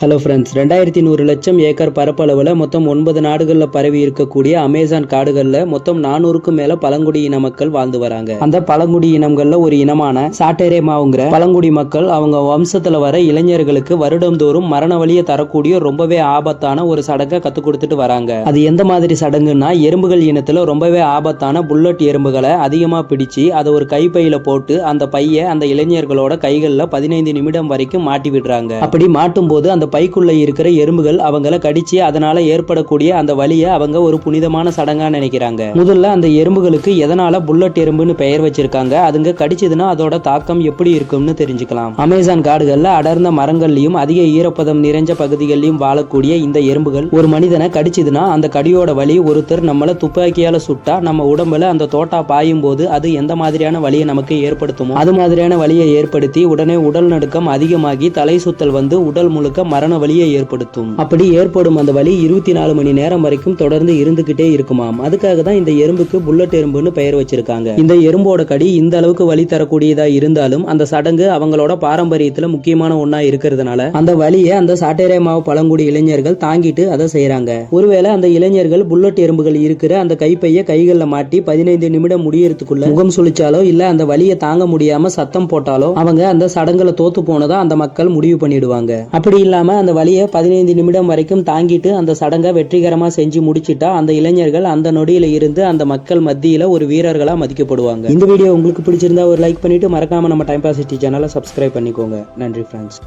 Hello friends, 2100 லட்சம் acre பரப்பளவில் மொத்தம் 9 நாடுகளில் பரவி இருக்கக்கூடிய அமேசான் காடுகளில் மொத்தம் 400க்கும் மேல பழங்குடி இன மக்கள் வாழ்ந்து வராங்க. அந்த பழங்குடி இனங்கள்ல ஒரு இனமான சாட்டேரேமாவுங்கிற பழங்குடி மக்கள் அவங்க வம்சத்துல வர இளைஞர்களுக்கு வருடந்தோறும் மரண வலியை தரக்கூடிய ரொம்பவே ஆபத்தான ஒரு சடங்கை கத்து கொடுத்துட்டு வராங்க. அது எந்த மாதிரி சடங்குன்னா, எறும்புகள் இனத்துல ரொம்பவே ஆபத்தான புல்லட் எறும்புகளை அதிகமா பிடிச்சு அதை ஒரு கைப்பையில போட்டு அந்த பைய அந்த இளைஞர்களோட கைகள்ல 15 நிமிடம் வரைக்கும் மாட்டி விடுறாங்க. அப்படி மாட்டும் போது அந்த பைக்குள்ள இருக்கிற எறும்புகள் அவங்கள கடிச்சு அதனால ஏற்படக்கூடிய அந்த வலியை அவங்க ஒரு புனிதமான சடங்கா நினைக்கிறாங்க. முதல்ல அந்த எறும்புகளுக்கு எதனால புல்லட் எறும்புன்னு பெயர் வச்சிருக்காங்க, அதுங்க கடிச்சதுன்னா அதோட தாக்கம் எப்படி இருக்கும்னு தெரிஞ்சுக்கலாம். அமேசான் காடுகள்ல அடர்ந்த மரங்கள்லயும் அதிக ஈரப்பதம் நிறைஞ்ச பகுதிகளிலும் வாழக்கூடிய இந்த எறும்புகள் ஒரு மனிதனை கடிச்சதுன்னா அந்த கடியோட வலி ஒருத்தர் நம்மள துப்பாக்கியால சுட்டா நம்ம உடம்புல அந்த தோட்டா பாயும் போது அது எந்த மாதிரியான வலியை நமக்கு ஏற்படுத்துமோ அது மாதிரியான வலியை ஏற்படுத்தி உடனே உடல் நடுக்கம் அதிகமாகி தலை சுத்தல் வந்து உடல் முழுக்க மரண வலியை ஏற்படுத்தும். அப்படி ஏற்படும் அந்த வலி 24 மணி நேரம் வரைக்கும் தொடர்ந்து இருந்துகிட்டே இருக்குமாம். அதுக்காக தான் இந்த எறும்புக்கு புல்லட் எறும்புன்னு பெயர் வச்சிருக்காங்க. இந்த எறும்போட கடி இந்த அளவுக்கு வலி தரக்கூடியதா இருந்தாலும் அந்த சடங்கு அவங்களோட பாரம்பரியத்துல முக்கியமான ஒண்ணா இருக்கிறதுனால அந்த வலியை அந்த சாட்டேரேமாவு பழங்குடி இளைஞர்கள் தாங்கிட்டு அதை செய்யறாங்க. ஒருவேளை அந்த இளைஞர்கள் புல்லட் எறும்புகள் இருக்கிற அந்த கைப்பைய கைகள்ல மாட்டி 15 நிமிடம் முடியறதுக்குள்ள முகம் சுழிச்சாலோ இல்ல அந்த வலியை தாங்க முடியாம சத்தம் போட்டாலோ அவங்க அந்த சடங்குல தோத்து போனதா அந்த மக்கள் முடிவு பண்ணிடுவாங்க. அப்படி இல்லாம அந்த வலியை 15 நிமிடம் வரைக்கும் தாங்கிட்டு அந்த சடங்கை வெற்றிகரமா செஞ்சு முடிச்சிட்டா அந்த இளைஞர்கள் அந்த நொடியில இருந்து அந்த மக்கள் மத்தியில ஒரு வீரர்களா மதிக்கப்படுவாங்க. இந்த வீடியோ உங்களுக்கு பிடிச்சிருந்தா ஒரு லைக் பண்ணிட்டு மறக்காம நம்ம டைம் பாஸ் சேனலை சப்ஸ்கிரைப் பண்ணிக்கோங்க. நன்றி ஃப்ரெண்ட்ஸ்.